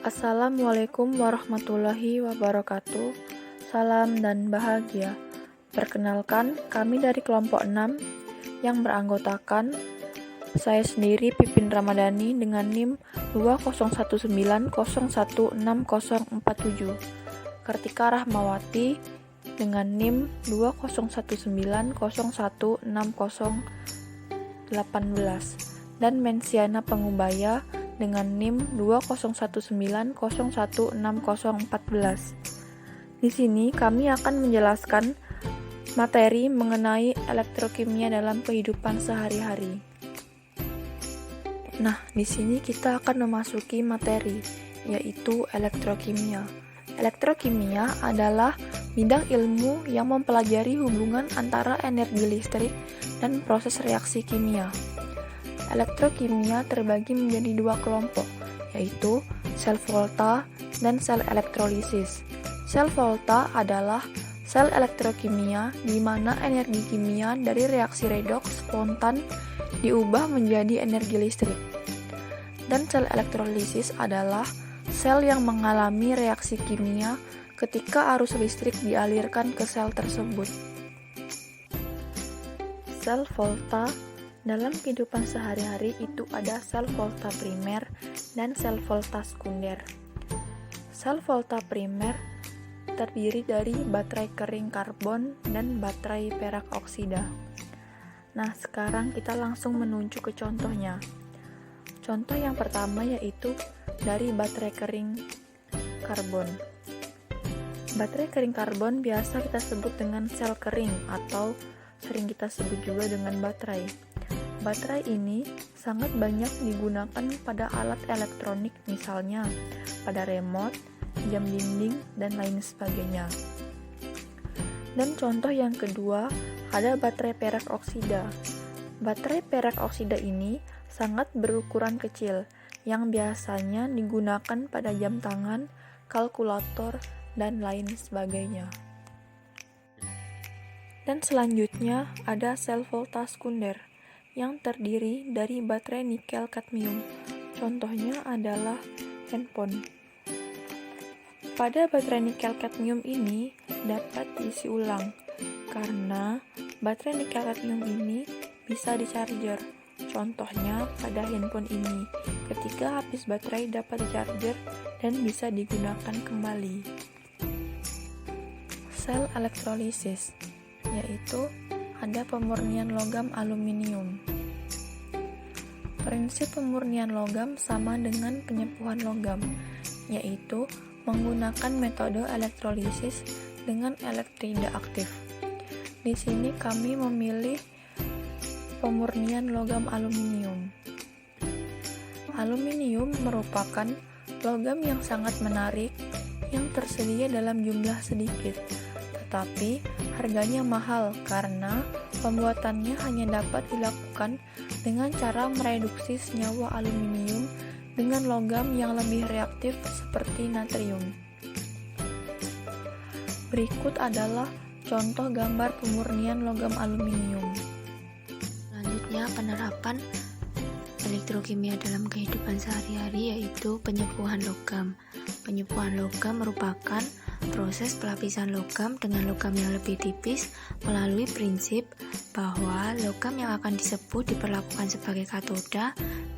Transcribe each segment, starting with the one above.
Assalamualaikum warahmatullahi wabarakatuh. Salam dan bahagia. Perkenalkan, kami dari kelompok 6 yang beranggotakan saya sendiri Pipin Ramadhani dengan NIM 2019016047, Kartika Rahmawati dengan NIM 2019016018, dan Mensiana Pengubaya dengan NIM 2019016014. Di sini kami akan menjelaskan materi mengenai elektrokimia dalam kehidupan sehari-hari. Nah, di sini kita akan memasuki materi, yaitu elektrokimia. Elektrokimia adalah bidang ilmu yang mempelajari hubungan antara energi listrik dan proses reaksi kimia. Elektrokimia terbagi menjadi dua kelompok, yaitu sel volta dan sel elektrolisis. Sel volta adalah sel elektrokimia di mana energi kimia dari reaksi redoks spontan diubah menjadi energi listrik. Dan sel elektrolisis adalah sel yang mengalami reaksi kimia ketika arus listrik dialirkan ke sel tersebut. Sel volta dalam kehidupan sehari-hari itu ada sel volta primer dan sel volta sekunder. Sel volta primer terdiri dari baterai kering karbon dan baterai perak oksida. Nah, sekarang kita langsung menuju ke contohnya. Contoh yang pertama yaitu dari baterai kering karbon. Baterai kering karbon biasa kita sebut dengan sel kering atau sering kita sebut juga dengan baterai. Baterai ini sangat banyak digunakan pada alat elektronik, misalnya pada remote, jam dinding, dan lain sebagainya. Dan contoh yang kedua, ada baterai perak oksida. Baterai perak oksida ini sangat berukuran kecil, yang biasanya digunakan pada jam tangan, kalkulator, dan lain sebagainya. Dan selanjutnya ada sel volta sekunder yang terdiri dari baterai nikel kadmium. Contohnya adalah handphone. Pada baterai nikel kadmium ini dapat diisi ulang karena baterai nikel kadmium ini bisa di-charger. Contohnya pada handphone ini, ketika habis baterai dapat di-charger dan bisa digunakan kembali. Sel elektrolisis, yaitu ada pemurnian logam aluminium. Prinsip pemurnian logam sama dengan penyepuhan logam, yaitu menggunakan metode elektrolisis dengan elektrida aktif. Di sini kami memilih pemurnian logam aluminium. Aluminium merupakan logam yang sangat menarik yang tersedia dalam jumlah sedikit, tetapi harganya mahal karena pembuatannya hanya dapat dilakukan dengan cara mereduksi senyawa aluminium dengan logam yang lebih reaktif seperti natrium. Berikut adalah contoh gambar pemurnian logam aluminium. Selanjutnya, penerapan elektrokimia dalam kehidupan sehari-hari yaitu penyepuhan logam. Penyepuhan logam merupakan proses pelapisan logam dengan logam yang lebih tipis melalui prinsip bahwa logam yang akan disepuh diperlakukan sebagai katoda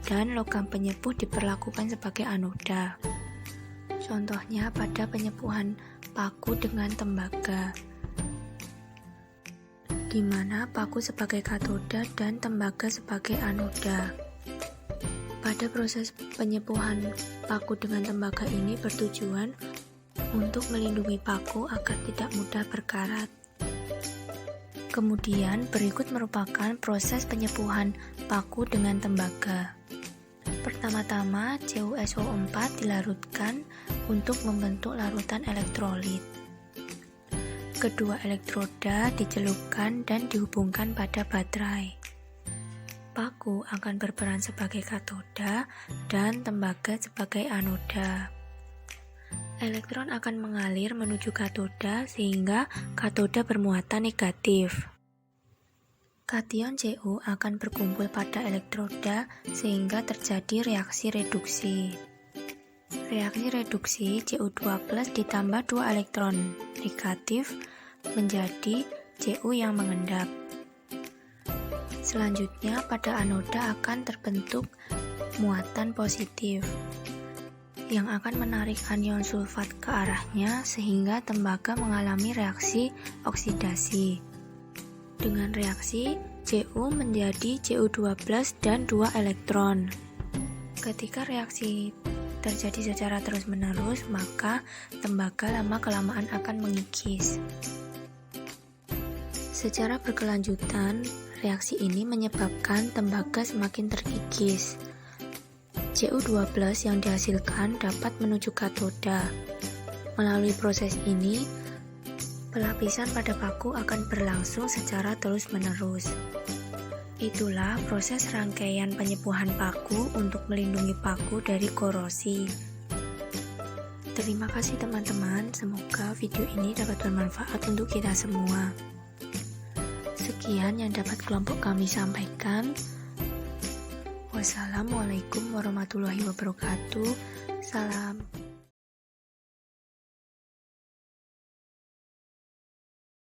dan logam penyepuh diperlakukan sebagai anoda. Contohnya pada penyepuhan paku dengan tembaga, di mana paku sebagai katoda dan tembaga sebagai anoda. Pada proses penyepuhan paku dengan tembaga ini bertujuan untuk melindungi paku agar tidak mudah berkarat. Kemudian berikut merupakan proses penyepuhan paku dengan tembaga. Pertama-tama CuSO4 dilarutkan untuk membentuk larutan elektrolit. Kedua elektroda dicelupkan dan dihubungkan pada baterai. Paku akan berperan sebagai katoda dan tembaga sebagai anoda. Elektron akan mengalir menuju katoda sehingga katoda bermuatan negatif. Kation Cu akan berkumpul pada elektroda sehingga terjadi reaksi reduksi. Reaksi reduksi Cu2+ ditambah 2 elektron negatif menjadi Cu yang mengendap. Selanjutnya pada anoda akan terbentuk muatan positif yang akan menarik anion sulfat ke arahnya sehingga tembaga mengalami reaksi oksidasi. Dengan reaksi Cu menjadi Cu2+ dan 2 elektron. Ketika reaksi terjadi secara terus-menerus, maka tembaga lama-kelamaan akan mengikis. Secara berkelanjutan, reaksi ini menyebabkan tembaga semakin terkikis. Cu2+ yang dihasilkan dapat menuju katoda. Melalui proses ini, pelapisan pada paku akan berlangsung secara terus-menerus. Itulah proses rangkaian penyepuhan paku untuk melindungi paku dari korosi. Terima kasih teman-teman, semoga video ini dapat bermanfaat untuk kita semua. Sekian yang dapat kelompok kami sampaikan. Wassalamualaikum warahmatullahi wabarakatuh. Salam.